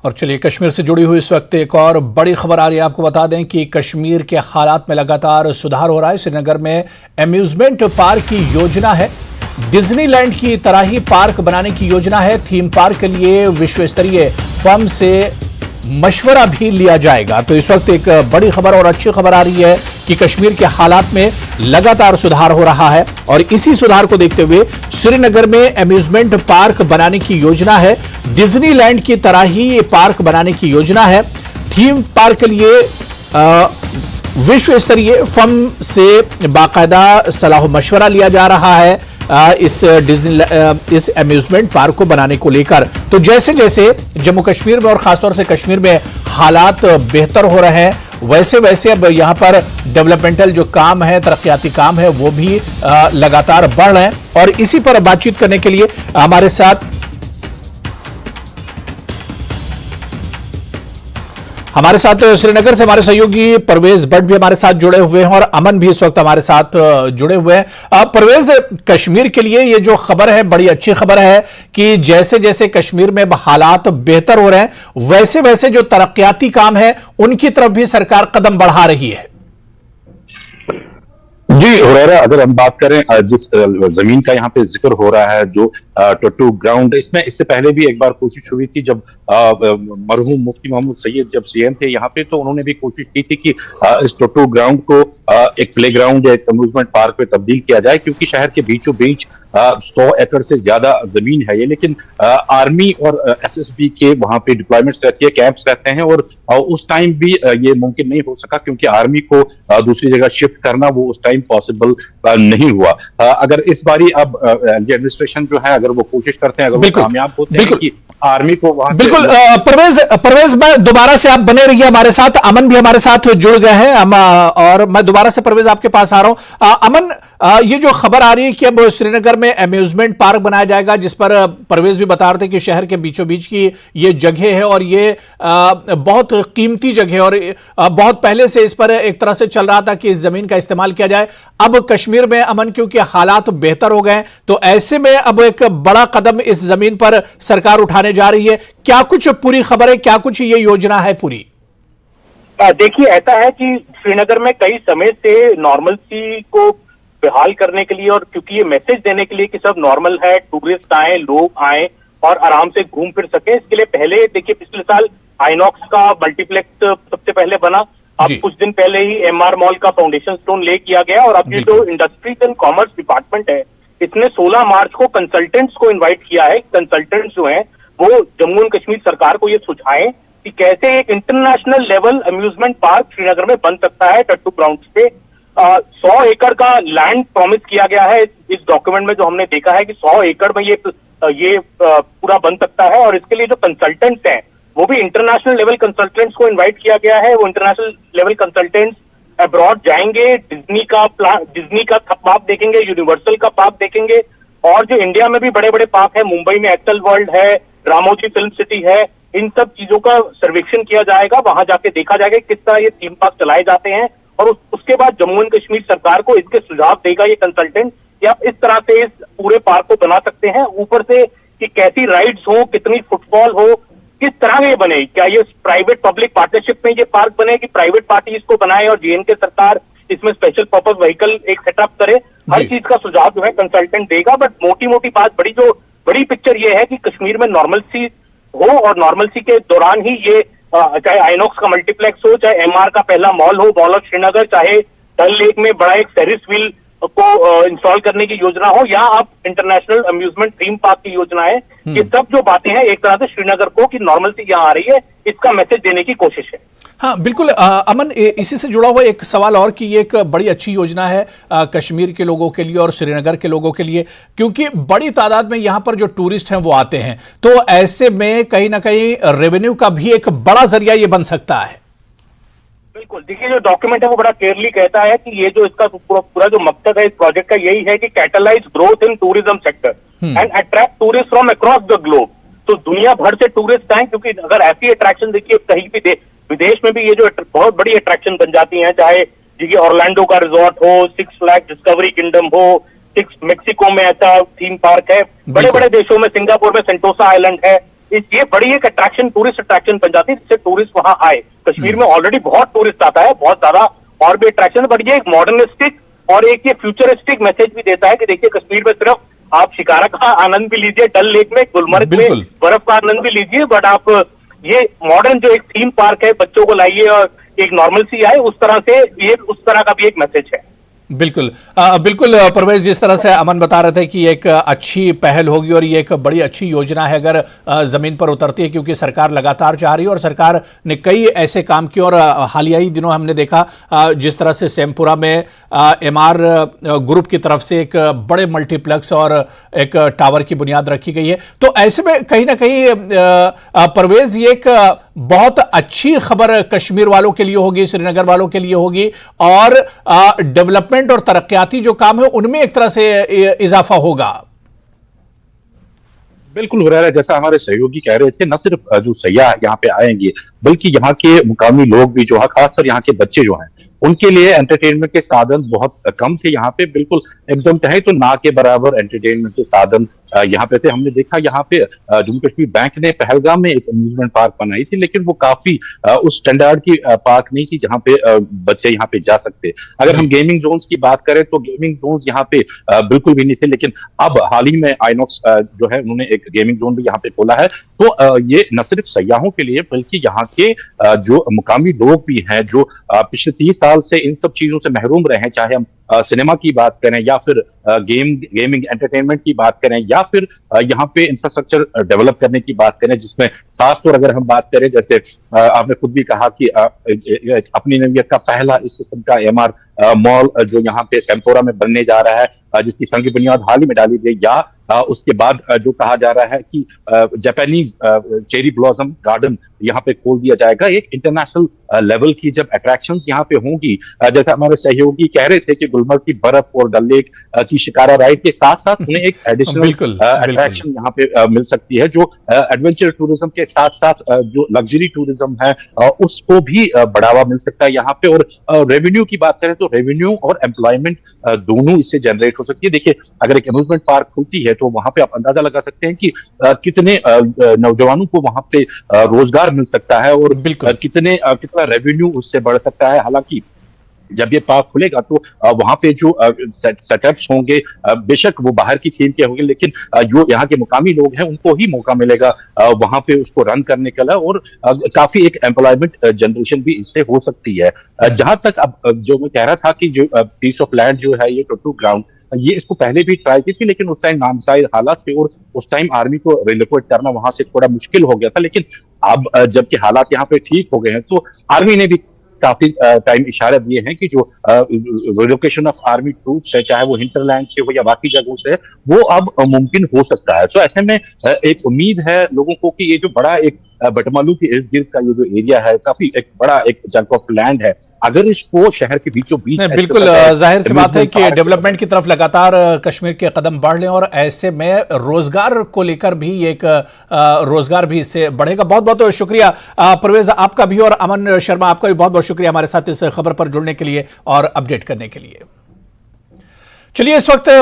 और चलिए कश्मीर से जुड़ी हुई इस वक्त एक और बड़ी खबर आ रही है। आपको बता दें कि कश्मीर के हालात में लगातार सुधार हो रहा है। श्रीनगर में अम्यूजमेंट पार्क की योजना है, डिज्नीलैंड की तरह ही पार्क बनाने की योजना है। थीम पार्क के लिए विश्व स्तरीय फर्म से मशवरा भी लिया जाएगा। तो इस वक्त एक बड़ी खबर और अच्छी खबर आ रही है कि कश्मीर के हालात में लगातार सुधार हो रहा है और इसी सुधार को देखते हुए श्रीनगर में अम्यूजमेंट पार्क बनाने की योजना है। डिज्नीलैंड की तरह ही ये पार्क बनाने की योजना है। थीम पार्क के लिए विश्व स्तरीय फर्म से बाकायदा सलाह मशवरा लिया जा रहा है इस अम्यूजमेंट पार्क को बनाने को लेकर। तो जैसे जैसे जम्मू कश्मीर में और खासतौर से कश्मीर में हालात बेहतर हो रहे हैं, वैसे वैसे अब यहां पर डेवलपमेंटल जो काम है, तरक्याती काम है, वो भी लगातार बढ़ रहे हैं। और इसी पर बातचीत करने के लिए हमारे साथ श्रीनगर से हमारे सहयोगी परवेज भट्ट भी हमारे साथ जुड़े हुए हैं और अमन भी इस वक्त हमारे साथ जुड़े हुए हैं। परवेज, कश्मीर के लिए ये जो खबर है बड़ी अच्छी खबर है कि जैसे जैसे कश्मीर में हालात बेहतर हो रहे हैं, वैसे वैसे जो तरक्याती काम है उनकी तरफ भी सरकार कदम बढ़ा रही है। जी हुरैरा, अगर हम बात करें जिस जमीन का यहाँ पे जिक्र हो रहा है, जो टट्टू ग्राउंड, इससे पहले भी एक बार कोशिश हुई थी जब मरहूम मुफ्ती मोहम्मद सैयद जब सीएम थे यहाँ पे, तो उन्होंने भी कोशिश की थी कि इस टट्टू ग्राउंड को एक प्ले ग्राउंड या एक अम्यूजमेंट पार्क में तब्दील किया जाए, क्योंकि शहर के बीचों बीच 100 एकड़ से ज्यादा जमीन है ये। लेकिन आर्मी और एसएसबी के वहां पे डिप्लॉयमेंट्स रहती है, कैंप्स रहते हैं, और उस टाइम भी ये मुमकिन नहीं हो सका क्योंकि आर्मी को दूसरी जगह शिफ्ट करना वो उस टाइम पॉसिबल नहीं हुआ। अगर इस बारी अब एडमिनिस्ट्रेशन जो है अगर वो कोशिश करते हैं, अगर वो कामयाब होते हैं कि आर्मी को वहां बिल्कुल परवेज मैं दोबारा से आप बने रहिए हमारे साथ। अमन भी हमारे साथ जुड़ गए हैं और मैं दोबारा से परवेज आपके पास आ रहा हूं। अमन, ये जो खबर आ रही है कि अब श्रीनगर में अम्यूजमेंट पार्क बनाया जाएगा, जिस पर परवेज भी बता रहे थे कि शहर के बीचों बीच की ये जगह है और ये बहुत कीमती जगह है और बहुत पहले से इस पर एक तरह से चल रहा था कि इस जमीन का इस्तेमाल किया जाए। अब कश्मीर में अमन, क्योंकि हालात बेहतर हो गए, तो ऐसे में अब एक बड़ा कदम इस जमीन पर सरकार उठाने जा रही है। क्या कुछ पूरी खबर है, क्या कुछ ये योजना है पूरी? देखिए, ऐसा है कि श्रीनगर में कई समय से नॉर्मलसी को बहाल करने के लिए और क्योंकि ये मैसेज देने के लिए कि सब नॉर्मल है, टूरिस्ट आए, लोग आए और आराम से घूम फिर सके, इसके लिए पहले देखिए पिछले साल आइनॉक्स का मल्टीप्लेक्स सबसे पहले बना। अब कुछ दिन पहले ही एमआर मॉल का फाउंडेशन स्टोन ले किया गया और अब ये जो इंडस्ट्रीज एंड कॉमर्स डिपार्टमेंट है, इसने 16 मार्च को कंसल्टेंट्स को इन्वाइट किया है। कंसल्टेंट्स जो हैं वो जम्मू एंड कश्मीर सरकार को ये सुझाएं कि कैसे एक international level amusement park Srinagar में बन सकता है। टट्टू ग्राउंड पे 100 एकड़ का लैंड प्रॉमिस किया गया है। इस डॉक्यूमेंट में जो हमने देखा है कि 100 एकड़ में ये पूरा बन सकता है और इसके लिए जो कंसल्टेंट्स हैं वो भी इंटरनेशनल लेवल कंसल्टेंट्स को इन्वाइट किया गया है। वो इंटरनेशनल लेवल कंसल्टेंट्स अब्रॉड जाएंगे, डिज्नी का पार्क देखेंगे, यूनिवर्सल का पार्क देखेंगे और जो इंडिया में भी बड़े बड़े पार्क है, मुंबई में एक्सेल वर्ल्ड है, रामोजी फिल्म सिटी है, इन सब चीजों का सर्वेक्षण किया जाएगा। वहां जाके देखा जाएगा किस तरह ये थीम पार्क चलाए जाते हैं और उसके बाद जम्मू एंड कश्मीर सरकार को इसके सुझाव देगा ये कंसल्टेंट कि आप इस तरह से इस पूरे पार्क को बना सकते हैं। ऊपर से कि कैसी राइड्स हो, कितनी फुटफॉल हो, किस तरह ये बने, क्या ये प्राइवेट पब्लिक पार्टनरशिप में ये पार्क बने कि प्राइवेट पार्टी इसको बनाए और जेएनके सरकार इसमें स्पेशल पर्पज व्हीकल एक सेटअप करे। हर चीज का सुझाव जो है कंसल्टेंट देगा। बट मोटी मोटी बात, बड़ी पिक्चर ये है कि कश्मीर में नॉर्मलसी हो और नॉर्मलसी के दौरान ही ये चाहे आइनॉक्स का मल्टीप्लेक्स हो, चाहे एमआर का पहला मॉल हो, मॉल ऑफ श्रीनगर, चाहे डल लेक में बड़ा एक फेरिस व्हील को इंस्टॉल करने की योजना हो, या आप इंटरनेशनल अम्यूजमेंट थीम पार्क की योजना है, ये सब जो बातें हैं एक तरह से श्रीनगर को कि नॉर्मलसी यहाँ आ रही है, इसका मैसेज देने की कोशिश है। हाँ बिल्कुल अमन, इसी से जुड़ा हुआ एक सवाल और कि ये एक बड़ी अच्छी योजना है कश्मीर के लोगों के लिए और श्रीनगर के लोगों के लिए, क्योंकि बड़ी तादाद में यहाँ पर जो टूरिस्ट हैं वो आते हैं, तो ऐसे में कहीं ना कहीं रेवेन्यू का भी एक बड़ा जरिया ये बन सकता है। बिल्कुल, देखिए जो डॉक्यूमेंट है वो बड़ा क्लियरली कहता है कि ये जो इसका पूरा जो मकसद है इस प्रोजेक्ट का यही है कि catalyse growth in tourism sector and attract tourist from across the globe. तो दुनिया भर से टूरिस्ट आए, क्योंकि अगर ऐसी अट्रैक्शन देखिए कहीं भी विदेश में भी ये जो बहुत बड़ी अट्रैक्शन बन जाती हैं, चाहे देखिए ऑरलैंडो का रिजॉर्ट हो, 6 फ्लैग डिस्कवरी किंगडम हो, 6 मेक्सिको में ऐसा थीम पार्क है, बड़े बड़े देशों में सिंगापुर में सेंटोसा आइलैंड है, ये बड़ी एक अट्रैक्शन, टूरिस्ट अट्रैक्शन बन जाती है, जिससे टूरिस्ट वहां आए। कश्मीर में ऑलरेडी बहुत टूरिस्ट आता है, बहुत ज्यादा और भी अट्रैक्शन, बट ये एक मॉडर्निस्टिक और एक ये फ्यूचरिस्टिक मैसेज भी देता है कि देखिए कश्मीर में सिर्फ आप शिकारा का आनंद भी लीजिए, डल लेक में, गुलमर्ग में बर्फ का आनंद भी लीजिए, बट आप ये मॉडर्न जो एक थीम पार्क है, बच्चों को लाइए और एक नॉर्मलसी आए, उस तरह से ये उस तरह का भी एक मैसेज है। बिल्कुल बिल्कुल परवेज, जिस तरह से अमन बता रहे थे कि एक अच्छी पहल होगी और ये एक बड़ी अच्छी योजना है अगर जमीन पर उतरती है, क्योंकि सरकार लगातार चाह रही है और सरकार ने कई ऐसे काम किए। और हालिया ही दिनों हमने देखा जिस तरह से सेमपुरा में एमआर ग्रुप की तरफ से एक बड़े मल्टीप्लेक्स और एक टावर की बुनियाद रखी गई है। तो ऐसे में कहीं ना कहीं परवेज ये एक बहुत अच्छी खबर कश्मीर वालों के लिए होगी, श्रीनगर वालों के लिए होगी, और डेवलपमेंट और तरक्याती जो काम है उनमें एक तरह से इजाफा होगा। बिल्कुल हो रहा है, जैसा हमारे सहयोगी कह रहे थे, न सिर्फ जो सयाह यहाँ पे आएंगे बल्कि यहाँ के मुकामी लोग भी जो है, खासकर यहाँ के बच्चे जो हैं, उनके लिए एंटरटेनमेंट के साधन बहुत कम थे यहाँ पे। बिल्कुल एकदम कहें तो ना के बराबर एंटरटेनमेंट के साधन यहाँ पे थे। हमने देखा यहाँ पे जम्मू कश्मीर बैंक ने पहलगाम में एक अम्यूजमेंट पार्क बनाई थी, लेकिन वो काफी उस स्टैंडर्ड की पार्क नहीं थी जहाँ पे बच्चे यहाँ पे जा सकते। अगर हम गेमिंग जोन्स की बात करें तो गेमिंग जोन्स यहाँ पे बिल्कुल भी नहीं थे, लेकिन अब हाल ही में आइनॉक्स जो है उन्होंने एक गेमिंग जोन भी यहाँ पे खोला है। तो ये न सिर्फ सयाहों के लिए बल्कि यहाँ के जो मुकामी लोग भी हैं जो पिछले 30 साल से इन सब चीजों से महरूम रहे हैं, चाहे हम सिनेमा की बात करें या फिर गेमिंग एंटरटेनमेंट की बात करें या फिर यहाँ पे इंफ्रास्ट्रक्चर डेवलप करने की बात करें, जिसमें खासतौर अगर हम बात करें, जैसे आपने खुद भी कहा कि अपनी नवीयत का पहला इस किस्म का एमआर मॉल जो यहाँ पे सेमपोरा में बनने जा रहा है, जिसकी संग बुनियाद हाल ही में डाली गई, या उसके बाद जो कहा जा रहा है कि जापानीज चेरी ब्लॉसम गार्डन यहाँ पे खोल दिया जाएगा। एक इंटरनेशनल लेवल की जब अट्रैक्शंस यहाँ पे होंगी, जैसा हमारे सहयोगी कह रहे थे कि गुलमर्ग की बर्फ और डल लेक की शिकारा राइड के साथ साथ उन्हें एक एडिशनल अट्रैक्शन यहाँ पे मिल सकती है, जो एडवेंचर टूरिज्म के साथ साथ जो लग्जरी टूरिज्म है उसको भी बढ़ावा मिल सकता है यहाँ पे। और रेवेन्यू की बात करें तो रेवेन्यू और एम्प्लॉयमेंट दोनों इससे जनरेट हो सकती है। देखिए, अगर एक अम्यूजमेंट पार्क खुलती है तो वहां पे आप अंदाजा लगा सकते हैं कि कितने नौजवानों को वहां पे रोजगार मिल सकता है और कितना रेवेन्यू उससे बढ़ सकता है। हालांकि जब ये पार्क खुलेगा तो वहां पे जो सेटअप्स होंगे बेशक वो बाहर की थीम के होंगे, लेकिन जो यहाँ के मुकामी लोग हैं उनको ही मौका मिलेगा वहां पे उसको रन करने का, और काफी एक एम्प्लॉयमेंट जनरेशन भी इससे हो सकती है। जहां तक अब जो मैं कह रहा था कि जो पीस ऑफ लैंड जो है, ये टोटू ग्राउंड, ये इसको पहले भी ट्राई की थी, लेकिन उस टाइम नामसाइज हालात थे और उस टाइम आर्मी को रिलोकेट करना वहां से थोड़ा मुश्किल हो गया था। लेकिन अब जबकि हालात यहाँ पे ठीक हो गए हैं तो आर्मी ने भी काफी टाइम इशारा दिए हैं कि जो रिलोकेशन ऑफ आर्मी ट्रूप्स है, चाहे वो हिंटरलैंड से हो या बाकी जगहों से, वो अब मुमकिन हो सकता है। तो ऐसे में एक उम्मीद है लोगों को कि ये जो बड़ा एक बटमालू के इर्द गिर्द का ये जो एरिया है, काफी एक बड़ा एक चंक ऑफ लैंड है, अगर इसको शहर के बीचों बीच बिल्कुल जाहिर सी बात है कि डेवलपमेंट की तरफ लगातार कश्मीर के कदम बढ़ रहे हैं और ऐसे में रोजगार को लेकर भी एक रोजगार भी इससे बढ़ेगा। बहुत बहुत शुक्रिया परवेज आपका भी, और अमन शर्मा आपका भी बहुत बहुत शुक्रिया हमारे साथ इस खबर पर जुड़ने के लिए और अपडेट करने के लिए। चलिए इस वक्त